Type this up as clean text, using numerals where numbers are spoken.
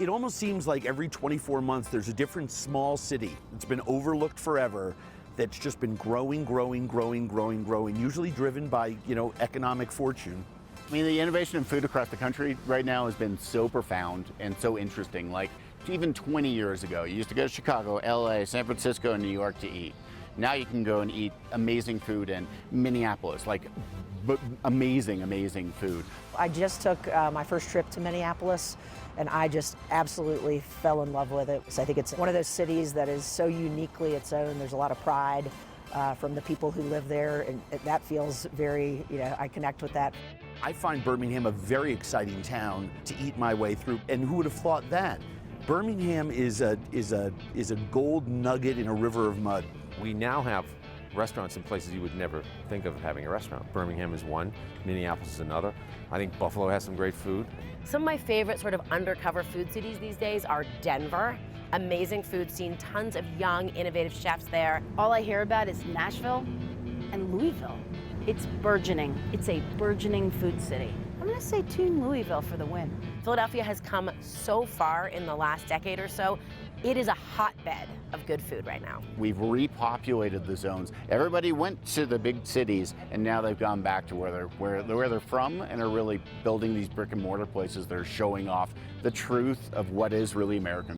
It almost seems like every 24 months there's a different small city that's been overlooked forever that's just been growing, usually driven by, economic fortune. I mean, the innovation in food across the country right now has been so profound and so interesting. Like, even 20 years ago, you used to go to Chicago, LA, San Francisco, and New York to eat. Now you can go and eat amazing food in Minneapolis, like amazing food. I just took my first trip to Minneapolis, and I just absolutely fell in love with it. So I think it's one of those cities that is so uniquely its own. There's a lot of pride from the people who live there, and that feels very, I connect with that. I find Birmingham a very exciting town to eat my way through, and who would have thought that? Birmingham is a gold nugget in a river of mud. We now have restaurants in places you would never think of having a restaurant. Birmingham is one, Minneapolis is another. I think Buffalo has some great food. Some of my favorite sort of undercover food cities these days are Denver. Amazing food scene, tons of young, innovative chefs there. All I hear about is Nashville and Louisville. It's burgeoning. It's a burgeoning food city. I'm gonna say Team Louisville for the win. Philadelphia has come so far in the last decade or so. It is a hotbed of good food right now. We've repopulated the zones. Everybody went to the big cities, and now they've gone back to where they're from, and are really building these brick and mortar places that are showing off the truth of what is really American